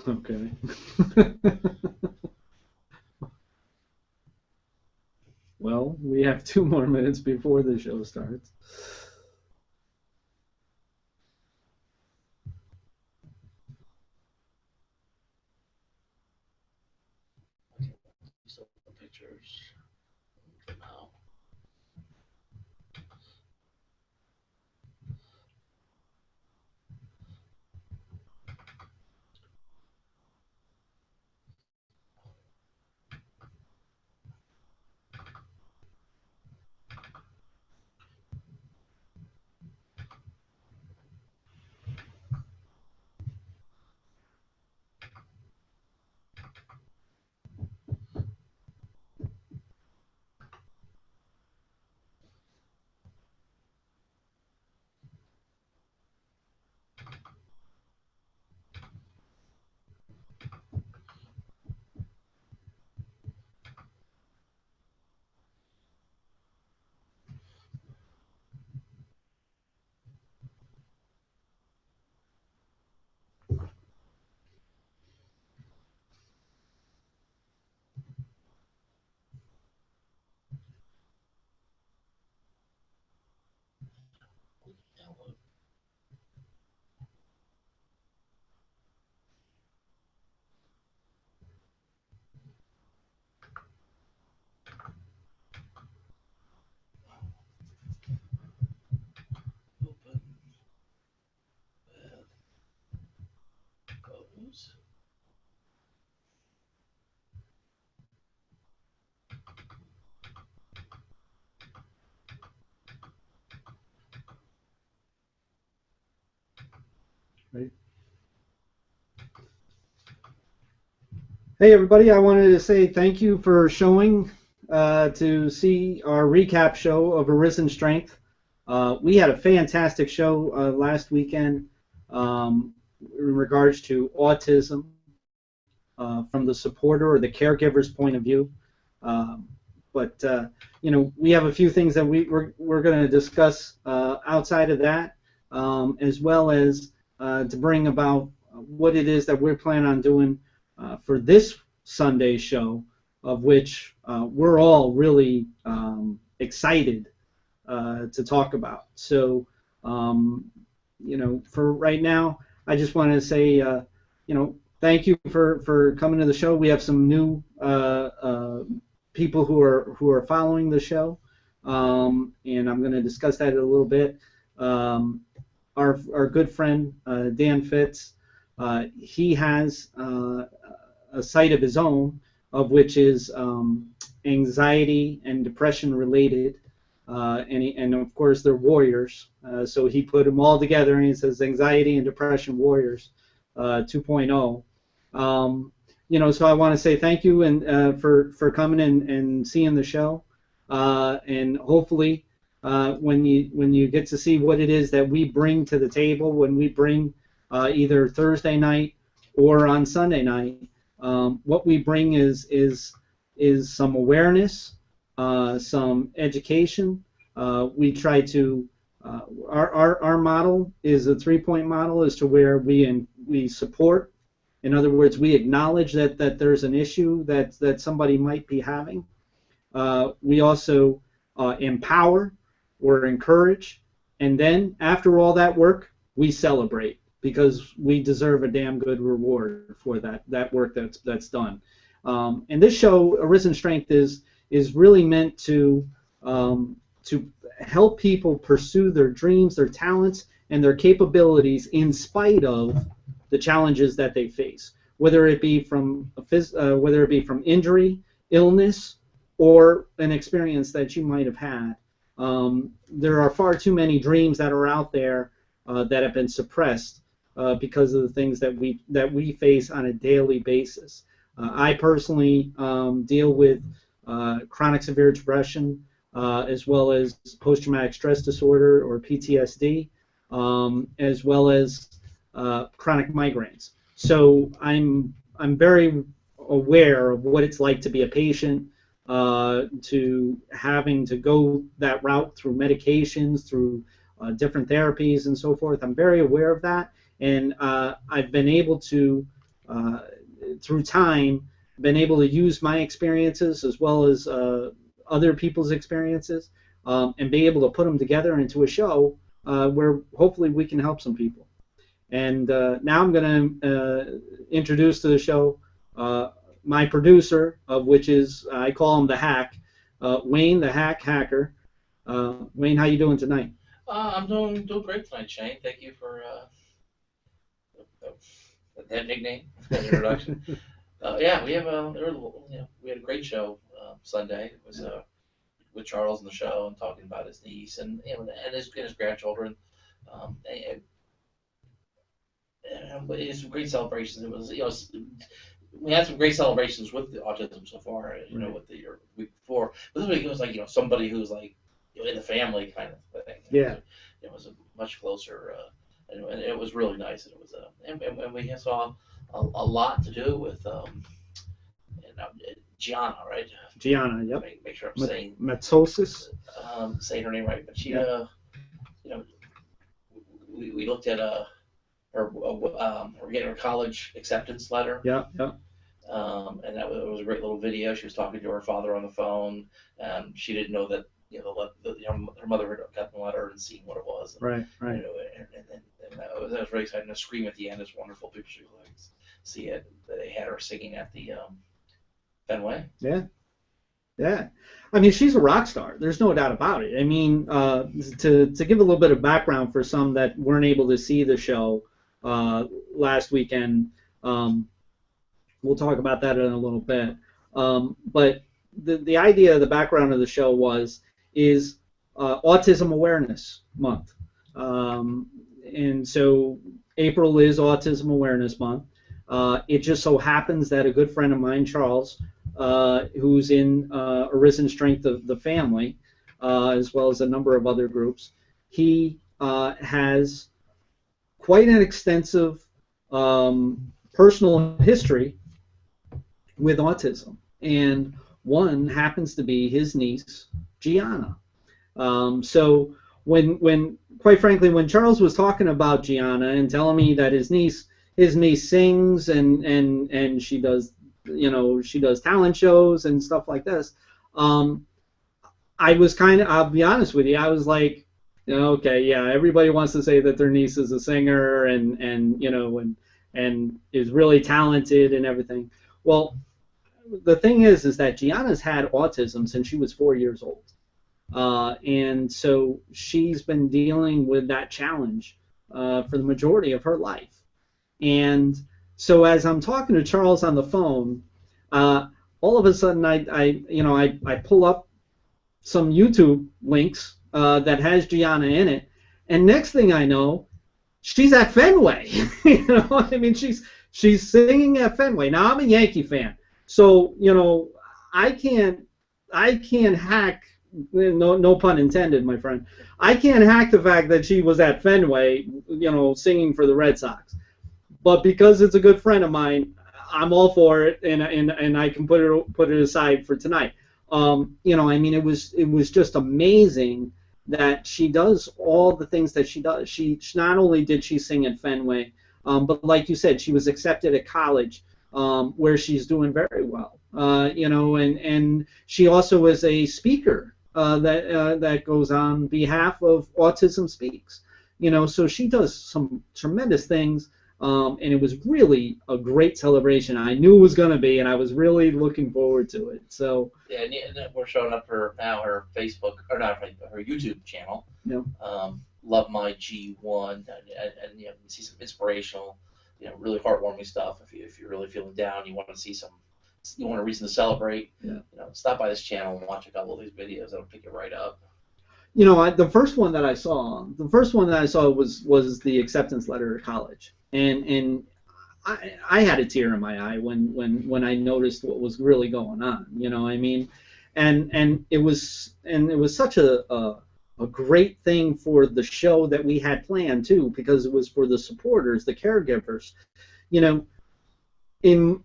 Okay. Well, we have 2 more minutes before the show starts. These are the pictures for now. Download. Open with photos. Right. Hey, everybody, I wanted to say thank you for showing to see our recap show of Arisen Strength. We had a fantastic show last weekend in regards to autism from the supporter or the caregiver's point of view. Um, but we have a few things that we're going to discuss outside of that, as well as to bring about what it is that we're planning on doing for this Sunday show, of which we're all really excited to talk about. So, for right now, I just want to say, thank you for coming to the show. We have some new people who are following the show, and I'm going to discuss that in a little bit. Our good friend Dan Fitz, he has a site of his own, of which is anxiety and depression related. And of course they're warriors, so he put them all together and he says Anxiety and Depression Warriors 2.0. So I want to say thank you and for coming and seeing the show, and hopefully when you get to see what it is that we bring to the table when we bring either Thursday night or on Sunday night, what we bring is some awareness, some education. We try to our model is a 3-point model, as to where we support. In other words, we acknowledge that there's an issue that somebody might be having. We also empower or encourage, and then after all that work, we celebrate, because we deserve a damn good reward for that work that's done. And this show, Arisen Strength, is really meant to help people pursue their dreams, their talents, and their capabilities in spite of the challenges that they face, whether it be from injury, illness, or an experience that you might have had. There are far too many dreams that are out there that have been suppressed because of the things that we face on a daily basis. I personally deal with chronic severe depression, as well as post-traumatic stress disorder, or PTSD, as well as chronic migraines. So I'm very aware of what it's like to be a patient, to having to go that route through medications, through different therapies and so forth. I'm very aware of that, and I've been able to through time, been able to use my experiences as well as other people's experiences, and be able to put them together into a show where hopefully we can help some people. And now I'm going to introduce to the show my producer, of which is, I call him the Hack, Wayne the Hacker. Wayne, how you doing tonight? I'm doing great tonight, Shane. Thank you for that nickname, that introduction. Yeah, we had a great show Sunday. It was with Charles on the show and talking about his niece and his grandchildren. We had some great celebrations. It was we had some great celebrations with the autism so far. With the week before, but this week it was like somebody who's like in the family kind of thing. Yeah. It was a much closer, and it was really nice. And it was and we saw a lot to do with Gianna, right? Gianna, yep. Make sure I'm saying Matsosis. Saying her name right, but she we looked at we're getting her college acceptance letter. Yeah, yeah. And that was a great little video. She was talking to her father on the phone. She didn't know that her mother had gotten the letter and seen what it was. And, right. And that was really exciting. The scream at the end is wonderful. People should see it. They had her singing at the Fenway. Yeah. Yeah, I mean, she's a rock star. There's no doubt about it. I mean, to give a little bit of background for some that weren't able to see the show last weekend, we'll talk about that in a little bit. But the idea, the background of the show is Autism Awareness Month, and so April is Autism Awareness Month. It just so happens that a good friend of mine, Charles, who's in Arisen Strength of the Family, as well as a number of other groups, he has quite an extensive personal history with autism, and one happens to be his niece, Gianna. So when quite frankly, when Charles was talking about Gianna and telling me that his niece sings and she does talent shows and stuff like this, I was I'll be honest with you, I was like, okay, yeah, everybody wants to say that their niece is a singer and is really talented and everything. Well, the thing is that Gianna's had autism since she was 4 years old, and so she's been dealing with that challenge for the majority of her life. And so as I'm talking to Charles on the phone, all of a sudden I pull up some YouTube links that has Gianna in it, and next thing I know, she's at Fenway. I mean, she's singing at Fenway. Now I'm a Yankee fan, so I can't hack. No pun intended, my friend. I can't hack the fact that she was at Fenway, singing for the Red Sox. But because it's a good friend of mine, I'm all for it, and I can put it aside for tonight. I mean, it was just amazing that she does all the things that she does. She not only did she sing at Fenway, but like you said, she was accepted at college, where she's doing very well. And she also is a speaker that goes on behalf of Autism Speaks. So she does some tremendous things. And it was really a great celebration. I knew it was going to be, and I was really looking forward to it. So yeah, and we're showing up her Facebook, or not her YouTube channel. Yeah. Love My G1, and you see some inspirational, really heartwarming stuff. If you're really feeling down, you want a reason to celebrate. Yeah. Stop by this channel and watch a couple of these videos. That'll pick you right up. The first one that I saw was the acceptance letter at college. And I had a tear in my eye when I noticed what was really going on. I mean, and it was such a great thing for the show that we had planned too, because it was for the supporters, the caregivers. In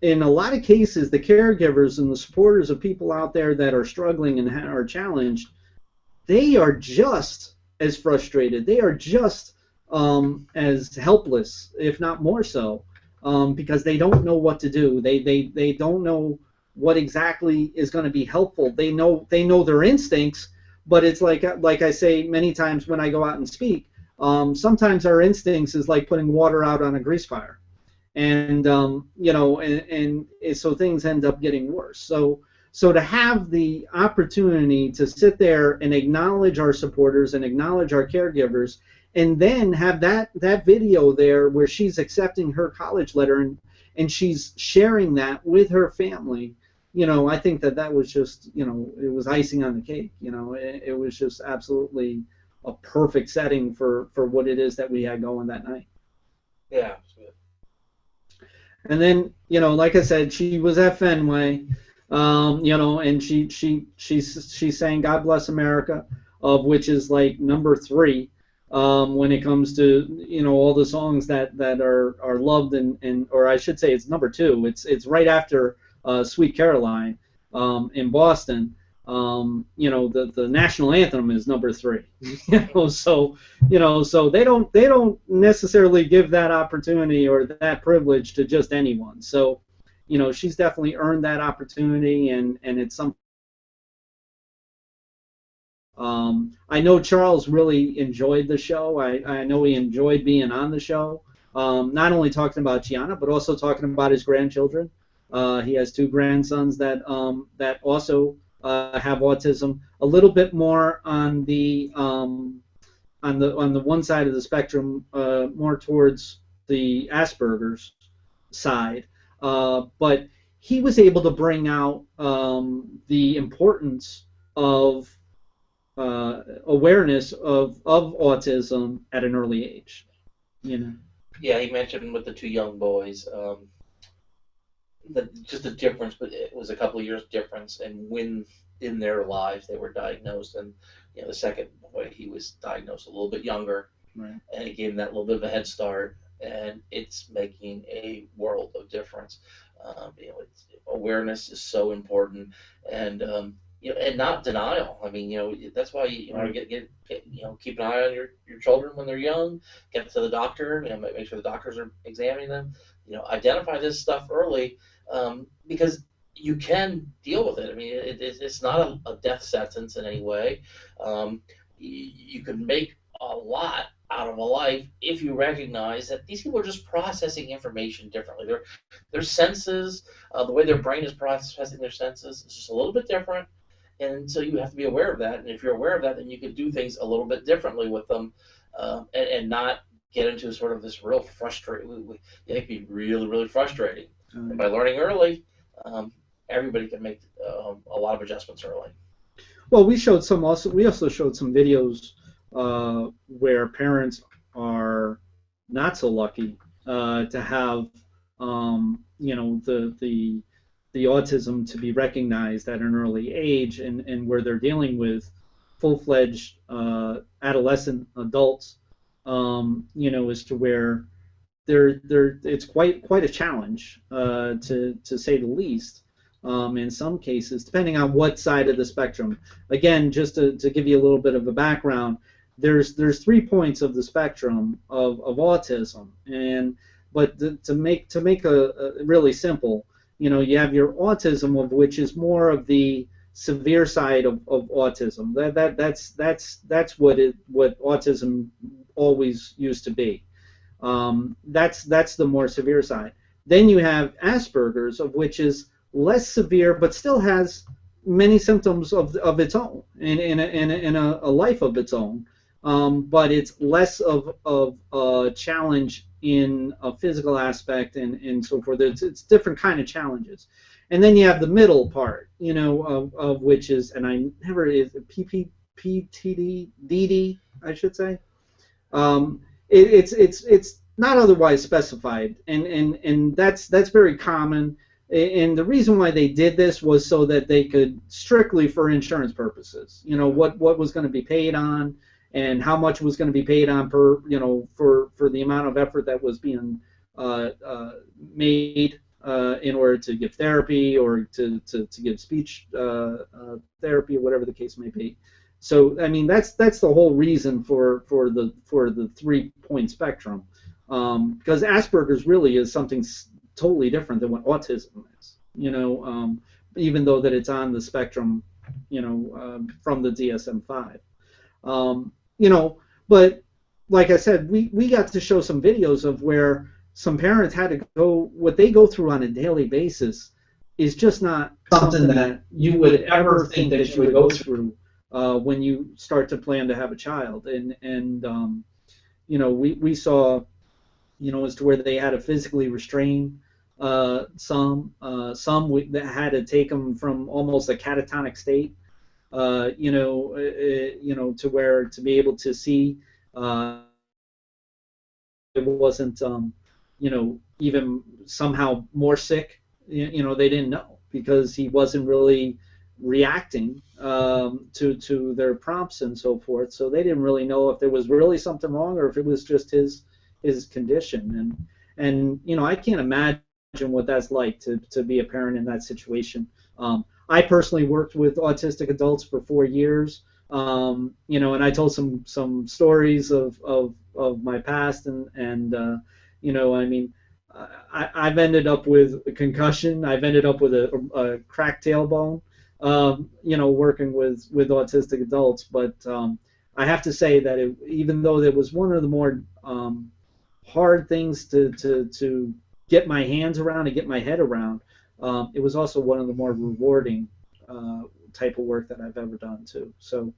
a lot of cases, the caregivers and the supporters of people out there that are struggling and are challenged, they are just as frustrated. They are just as helpless, if not more so, because they don't know what to do. They don't know what exactly is going to be helpful. They know their instincts, but it's like I say many times when I go out and speak. Sometimes our instincts is like putting water out on a grease fire, and so things end up getting worse. So to have the opportunity to sit there and acknowledge our supporters and acknowledge our caregivers, and then have that video there where she's accepting her college letter, and she's sharing that with her family, I think that was just, it was icing on the cake. It was just absolutely a perfect setting for what it is that we had going that night. Yeah. And then, like I said, she was at Fenway, and she's saying "God Bless America," of which is like number 3 when it comes to all the songs that are loved, and or I should say it's number 2. It's right after Sweet Caroline in Boston. The national anthem is number 3. So they don't necessarily give that opportunity or that privilege to just anyone. So, she's definitely earned that opportunity, and it's something. I know Charles really enjoyed the show. I know he enjoyed being on the show. Not only talking about Gianna, but also talking about his grandchildren. He has 2 grandsons that also have autism. A little bit more on the one side of the spectrum, more towards the Asperger's side. But he was able to bring out the importance of awareness of autism at an early age. Yeah, he mentioned with the 2 young boys, just the difference, but it was a couple of years difference, and when in their lives they were diagnosed. And the second boy, he was diagnosed a little bit younger, right, and it gave him that little bit of a head start, and it's making a world of difference. Awareness is so important, and and not denial. I mean, that's why keep an eye on your children when they're young. Get to the doctor. Make sure the doctors are examining them. Identify this stuff early, because you can deal with it. I mean, it's not a death sentence in any way. You can make a lot out of a life if you recognize that these people are just processing information differently. Their senses, the way their brain is processing their senses, is just a little bit different. And so you have to be aware of that. And if you're aware of that, then you can do things a little bit differently with them, and not get into sort of this real frustrating. It can be really, really frustrating. And by learning early, everybody can make a lot of adjustments early. Well, we also showed some videos where parents are not so lucky to have the autism to be recognized at an early age, and where they're dealing with full-fledged adolescent adults, as to where it's quite a challenge, to say the least. In some cases, depending on what side of the spectrum. Again, just to give you a little bit of a background, there's 3 points of the spectrum of autism, but to make a really simple, you have your autism, of which is more of the severe side of autism. That's what autism always used to be. That's the more severe side. Then you have Asperger's, of which is less severe, but still has many symptoms of its own, in a life of its own. But it's less of a challenge in a physical aspect, and so forth. It's different kind of challenges. And then you have the middle part, of which is, and I never is PTD, I should say. It's not otherwise specified, and that's very common. And the reason why they did this was so that they could, strictly for insurance purposes, what was going to be paid on, and how much was going to be paid on per, for the amount of effort that was being made in order to give therapy, or to give speech therapy, or whatever the case may be. So I mean, that's the whole reason for the 3-point spectrum. because Asperger's really is something totally different than what autism is. Even though that it's on the spectrum, from the DSM-5. But like I said, we got to show some videos of where some parents had to go, what they go through on a daily basis is just not something that you would ever think that you would go through when you start to plan to have a child. And we saw, as to where they had to physically restrain some that had to take them from almost a catatonic state, to where to be able to see it wasn't, even somehow more sick. They didn't know because he wasn't really reacting to their prompts and so forth. So they didn't really know if there was really something wrong or if it was just his condition. And I can't imagine what that's like to be a parent in that situation. I personally worked with autistic adults for 4 years. And I told some stories of my past, and I've ended up with a concussion. I've ended up with a cracked tailbone, working with autistic adults. But I have to say that even though it was one of the more hard things to get my hands around and get my head around, it was also one of the more rewarding type of work that I've ever done too. So,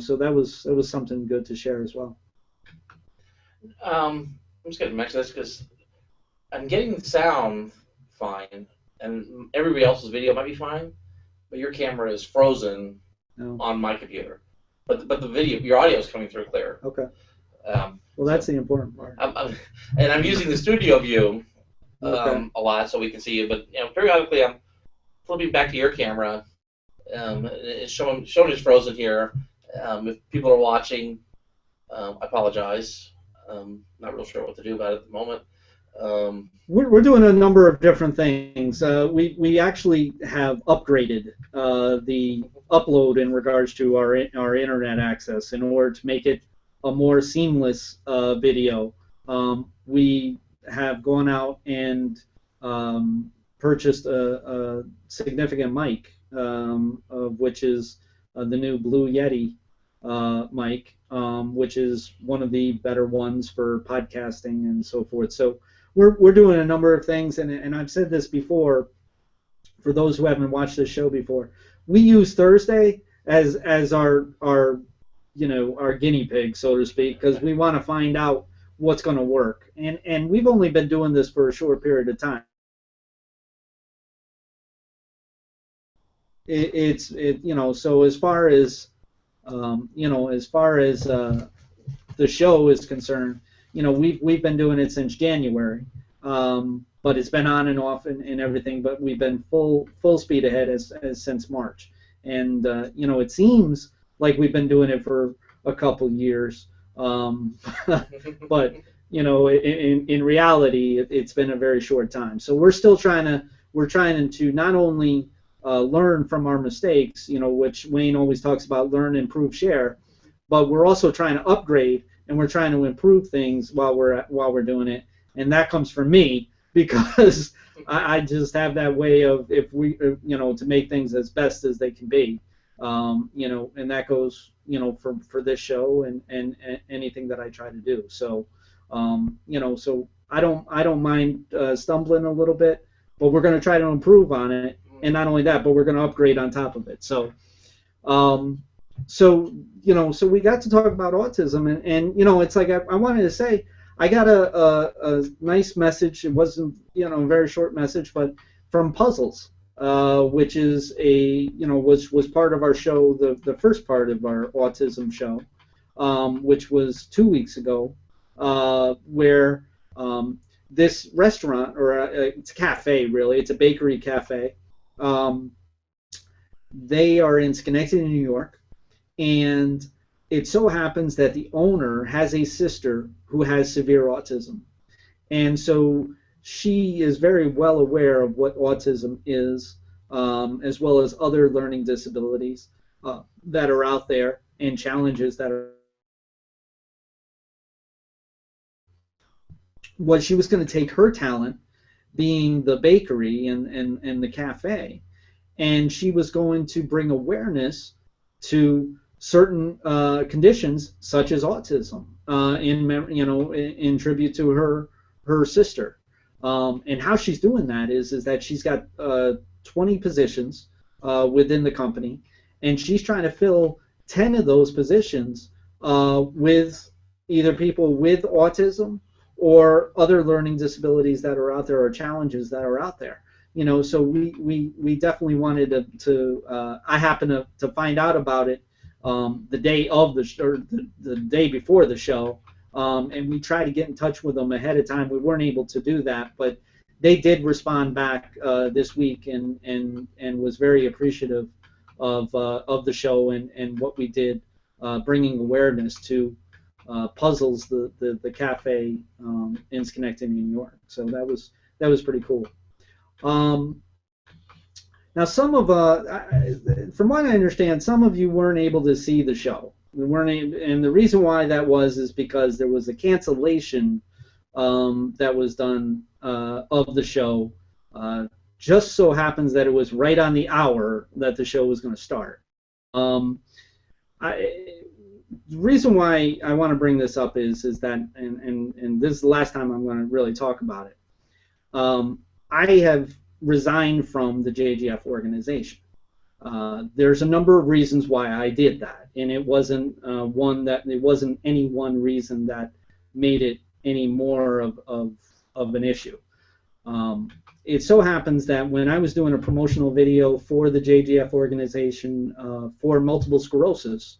so that was something good to share as well. I'm just going to mention this because I'm getting the sound fine, and everybody else's video might be fine, but your camera is frozen on my computer. But the video, your audio is coming through clear. Okay. Well, that's the important part. And I'm using the studio view a lot so we can see you, but periodically I'm flipping back to your camera. It's showing it's frozen here. If people are watching, I apologize. Not real sure what to do about it at the moment. We're doing a number of different things. We actually have upgraded the upload in regards to our internet access in order to make it a more seamless video. We have gone out and purchased a significant mic, of which is the new Blue Yeti mic, which is one of the better ones for podcasting and so forth. So we're doing a number of things, and I've said this before, for those who haven't watched this show before, we use Thursday as our guinea pig, so to speak, because we want to find out what's going to work. And we've only been doing this for a short period of time. So as far as the show is concerned, we've been doing it since January, but it's been on and off and everything. But we've been full speed ahead as since March, and it seems like we've been doing it for a couple years, but in reality, it's been a very short time. So we're trying to not only learn from our mistakes, which Wayne always talks about, learn, improve, share, but we're also trying to upgrade and we're trying to improve things while we're doing it, and that comes from me because I just have that way of to make things as best as they can be, and that goes for this show and anything that I try to do. So so I don't mind stumbling a little bit, but we're going to try to improve on it. And not only that, but we're going to upgrade on top of it. So, so we got to talk about autism, and it's like I wanted to say, I got a nice message. It wasn't a very short message, but from Puzzles, which is was part of our show, the first part of our autism show, which was 2 weeks ago, where this restaurant, or it's a cafe really, it's a bakery cafe. They are in Schenectady, New York, and it so happens that the owner has a sister who has severe autism, and so she is very well aware of what autism is, as well as other learning disabilities that are out there and challenges that are. was she was going to take her talent, being the bakery and the cafe, and she was going to bring awareness to certain conditions such as autism, in tribute to her sister. And how she's doing that is that she's got 20 positions within the company, and she's trying to fill 10 of those positions with either people with autism or other learning disabilities that are out there, or challenges that are out there. So we definitely wanted to I happened to find out about it the day of the day before the show, and we tried to get in touch with them ahead of time. We weren't able to do that, but they did respond back this week and was very appreciative of the show and what we did, bringing awareness to Puzzles, the cafe in Schenectady, New York. So that was pretty cool. Now, from what I understand, some of you weren't able to see the show. And the reason why that is because there was a cancellation that was done of the show. Just so happens that it was right on the hour that the show was going to start. The reason why I want to bring this up is that, and this is the last time I'm going to really talk about it. I have resigned from the JGF organization. There's a number of reasons why I did that, and it wasn't any one reason that made it any more of an issue. It so happens that when I was doing a promotional video for the JGF organization for multiple sclerosis,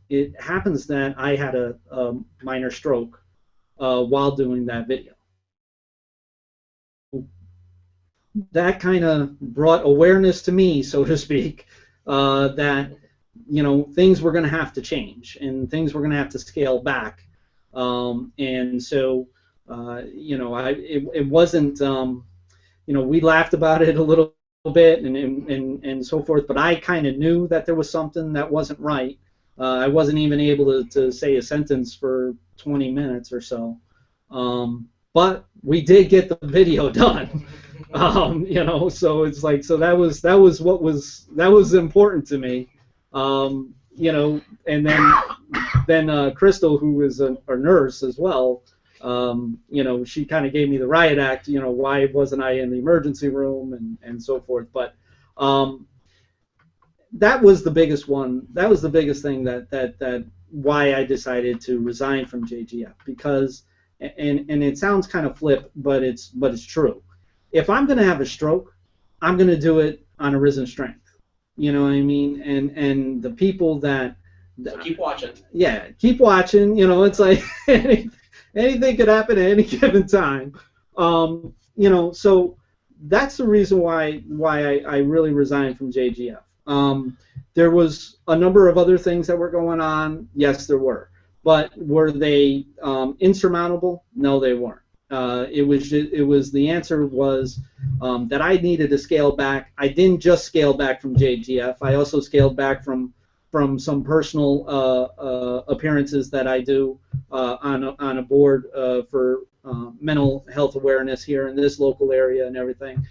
it happens that I had a minor stroke while doing that video. That kind of brought awareness to me, so to speak, that things were going to have to change and things were going to have to scale back. And so it wasn't we laughed about it a little bit and so forth, but I kind of knew that there was something that wasn't right. I wasn't even able to say a sentence for 20 minutes or so. But we did get the video done. So it's like, so that was important to me. And then Crystal, who is a nurse as well, she kind of gave me the riot act, why wasn't I in the emergency room and so forth. But that was the biggest one. That was the biggest thing that why I decided to resign from JGF, because, and it sounds kind of flip, but it's true. If I'm going to have a stroke, I'm going to do it on Arisen strength. You know what I mean? And the people that so keep watching. Yeah, keep watching. It's like anything could happen at any given time. So that's the reason why I really resigned from JGF. There was a number of other things that were going on. Yes, there were. But were they insurmountable? No, they weren't. The answer was that I needed to scale back. I didn't just scale back from JGF. I also scaled back from some personal appearances that I do on a board for mental health awareness here in this local area and everything.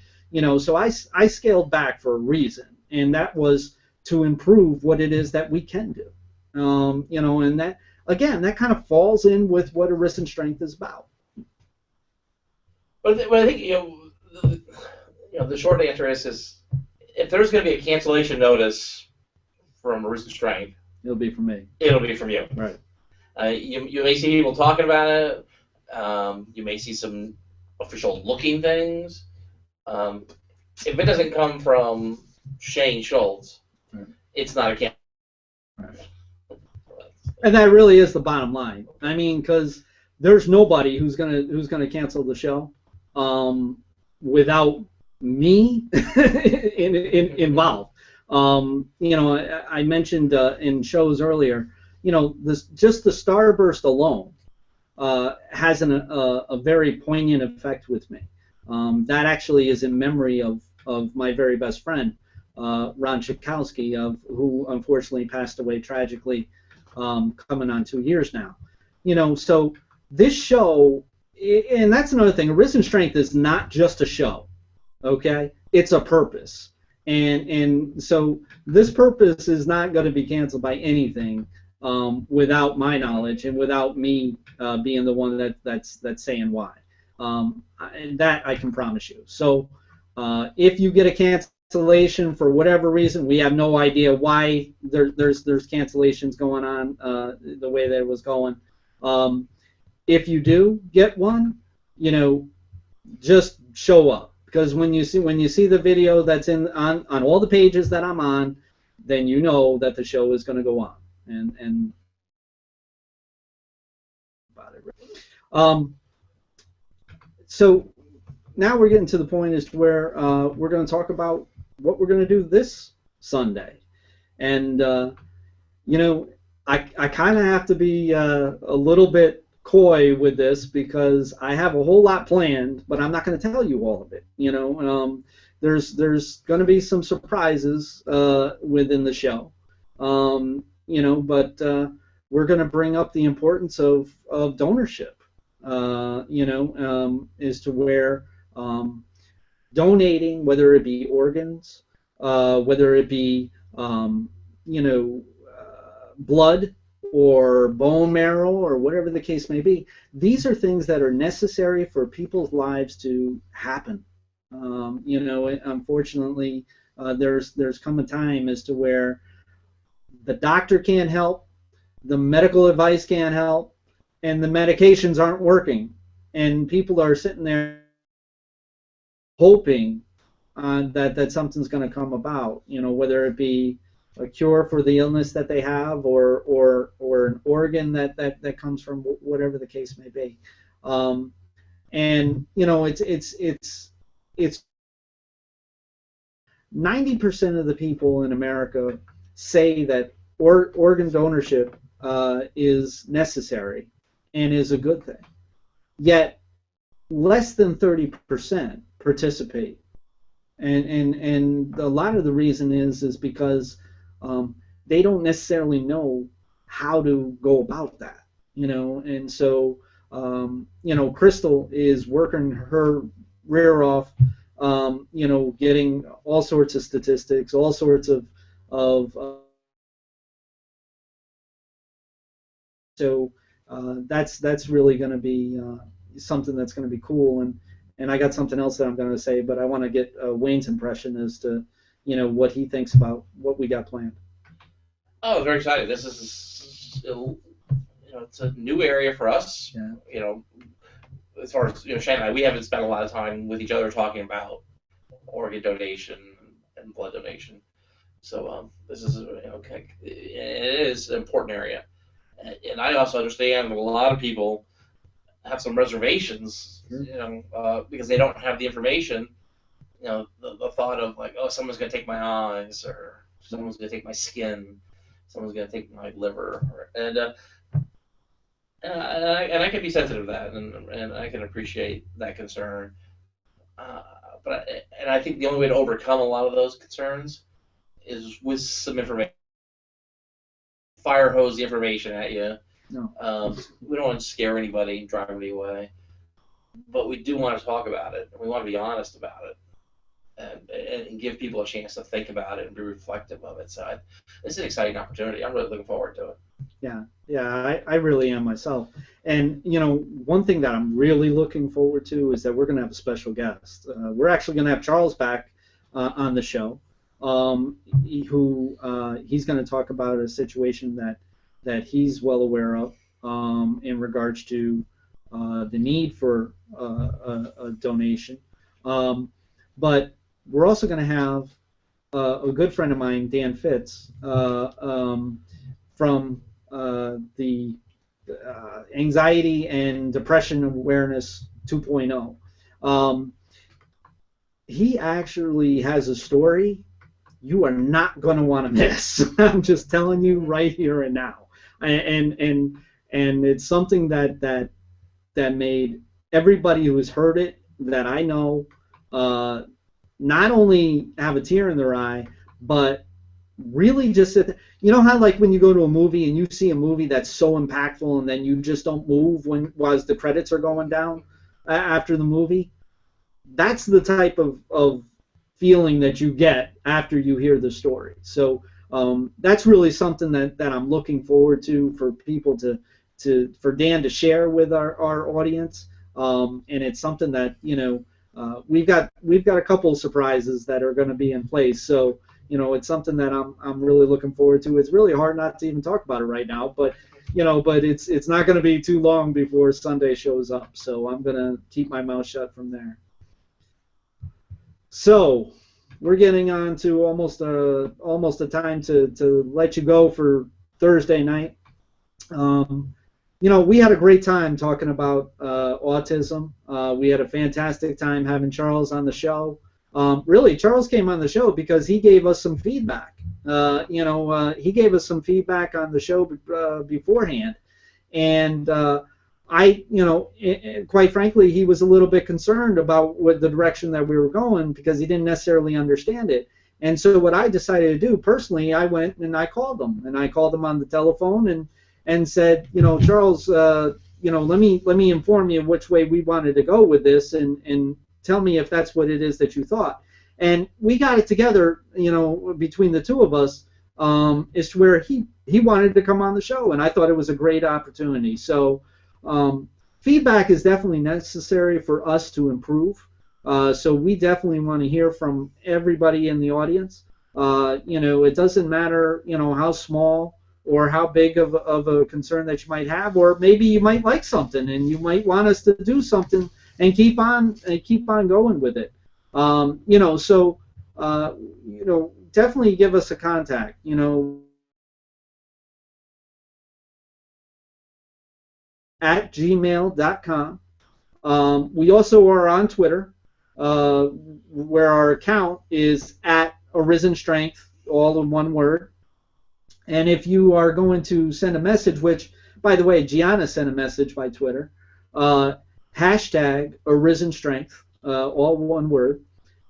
So I scaled back for a reason, and that was to improve what it is that we can do. And that, again, that kind of falls in with what Arisen Strength is about. But I think the short answer is if there's going to be a cancellation notice from Arisen Strength, it'll be from me. It'll be from you. Right. You may see people talking about it. You may see some official looking things. If it doesn't come from Shane Schultz, right, it's not a cancellation. Right. And that really is the bottom line. I mean, because there's nobody who's gonna cancel the show without me involved. I mentioned in shows earlier, just the starburst alone has a very poignant effect with me. That actually is in memory of my very best friend, Ron Chikowski, who unfortunately passed away tragically, coming on 2 years now. So this show and that's another thing. Arisen Strength is not just a show, okay? It's a purpose, and so this purpose is not going to be canceled by anything without my knowledge and without me being the one that's saying why. That I can promise you. So if you get a cancellation for whatever reason, we have no idea why there's cancellations going on the way that it was going. If you do get one, just show up, because when you see the video that's on all the pages that I'm on, then you know that the show is going to go on. And about it. So now we're getting to the point as to where we're going to talk about what we're going to do this Sunday. And I kind of have to be a little bit coy with this, because I have a whole lot planned, but I'm not going to tell you all of it. There's going to be some surprises within the show. But we're going to bring up the importance of donorship. As to where donating, whether it be organs, whether it be blood or bone marrow or whatever the case may be, these are things that are necessary for people's lives to happen. Unfortunately, there's come a time as to where the doctor can't help, the medical advice can't help, and the medications aren't working, and people are sitting there hoping that something's going to come about, whether it be a cure for the illness that they have, or an organ that comes from whatever the case may be. It's 90% of the people in America say that organ donorship is necessary and is a good thing. Yet less than 30% participate. And a lot of the reason is because they don't necessarily know how to go about that, and so Crystal is working her rear off, getting all sorts of statistics, all sorts of so that's really going to be something that's going to be cool. And I got something else that I'm going to say, but I want to get Wayne's impression as to what he thinks about what we got planned. Oh, very excited. This is it's a new area for us. Yeah. As far as Shane and I, we haven't spent a lot of time with each other talking about organ donation and blood donation. So this is it is an important area, and I also understand that a lot of people have some reservations, because they don't have the information. The thought of like, oh, someone's going to take my eyes, or someone's going to take my skin, someone's going to take my liver, and I can be sensitive to that, and I can appreciate that concern. But I think the only way to overcome a lot of those concerns is with some information. Fire hose the information at you. No. We don't want to scare anybody and drive anybody away, but we do want to talk about it, and we want to be honest about it, and give people a chance to think about it and be reflective of it. So it's an exciting opportunity. I'm really looking forward to it. Yeah, I really am myself. And one thing that I'm really looking forward to is that we're going to have a special guest. We're actually going to have Charles back on the show, he's going to talk about a situation that he's well aware of in regards to the need for a donation. But we're also going to have a good friend of mine, Dan Fitz, from the Anxiety and Depression Awareness 2.0. He actually has a story you are not going to want to miss. I'm just telling you right here and now. And it's something that made everybody who has heard it that I know not only have a tear in their eye, but really just sit there. You know how like when you go to a movie and you see a movie that's so impactful and then you just don't move while the credits are going down after the movie? That's the type of feeling that you get after you hear the story. So that's really something that I'm looking forward to for people for Dan to share with our audience. And it's something that, we've got a couple of surprises that are going to be in place. So, it's something that I'm really looking forward to. It's really hard not to even talk about it right now, but it's not going to be too long before Sunday shows up. So I'm going to keep my mouth shut from there. So we're getting on to almost a time to let you go for Thursday night. We had a great time talking about autism. We had a fantastic time having Charles on the show. Really, Charles came on the show because he gave us some feedback. He gave us some feedback on the show beforehand, and quite frankly, he was a little bit concerned about the direction that we were going because he didn't necessarily understand it. And so what I decided to do personally, I went and I called him, on the telephone and said, Charles, let me inform you which way we wanted to go with this, and tell me if that's what it is that you thought. And we got it together, between the two of us, as to where he wanted to come on the show, and I thought it was a great opportunity. So feedback is definitely necessary for us to improve. So we definitely want to hear from everybody in the audience. It doesn't matter, how small or how big of a concern that you might have, or maybe you might like something and you might want us to do something and keep on going with it. Definitely give us a contact. At gmail.com. We also are on Twitter, where our account is at Arisen Strength, all in one word. And if you are going to send a message, which, by the way, Gianna sent a message by Twitter, hashtag Arisen Strength, all one word.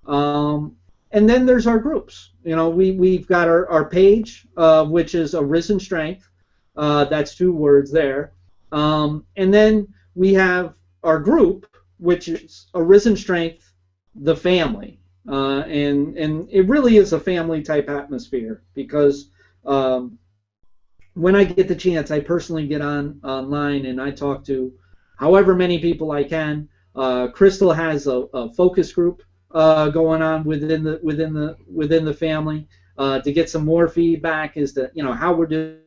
And then there's our groups. We've got our page, which is Arisen Strength. That's 2 words there. And then we have our group, which is Arisen Strength, the family. And it really is a family type atmosphere because when I get the chance, I personally get online and I talk to however many people I can. Crystal has a focus group going on within the family to get some more feedback as to how we're doing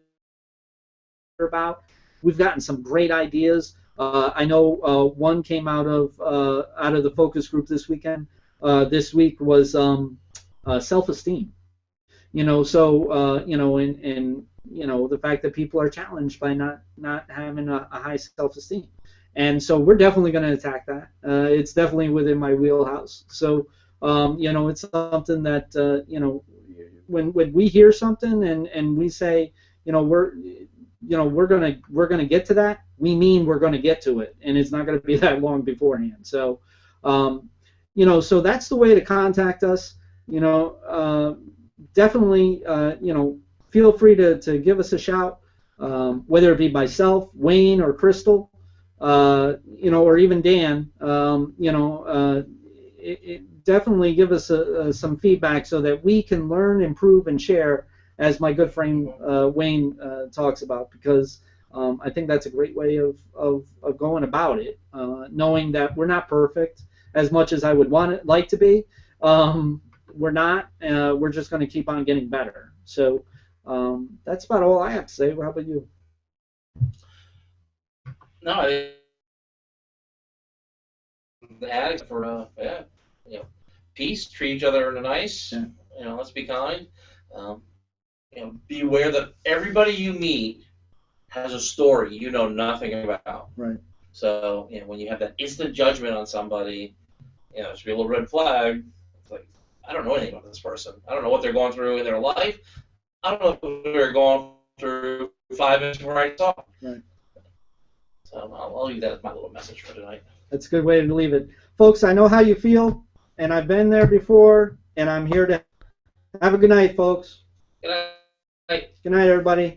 about. We've gotten some great ideas. I know one came out of the focus group this weekend. This week was self-esteem. The fact that people are challenged by not having a high self-esteem. And so we're definitely going to attack that. It's definitely within my wheelhouse. So, it's something that, when we hear something and we say, we're gonna get to that, we mean we're gonna get to it, and it's not gonna be that long beforehand. So, so that's the way to contact us. Definitely, feel free to give us a shout, whether it be myself, Wayne, or Crystal, or even Dan. Definitely give us some feedback so that we can learn, improve, and share, as my good friend Wayne talks about, because I think that's a great way of going about it, knowing that we're not perfect as much as I would like to be. We're not. We're just going to keep on getting better. So that's about all I have to say. How about you? No, add for peace. Treat each other nice. Yeah. Let's be kind. Be aware that everybody you meet has a story you know nothing about. Right. So when you have that instant judgment on somebody, it should be a little red flag. It's like, I don't know anything about this person. I don't know what they're going through in their life. I don't know what they're going through 5 minutes before I talk. Right. So I'll leave that as my little message for tonight. That's a good way to leave it. Folks, I know how you feel, and I've been there before, and I'm here to have a good night, folks. Good night. Good night, everybody.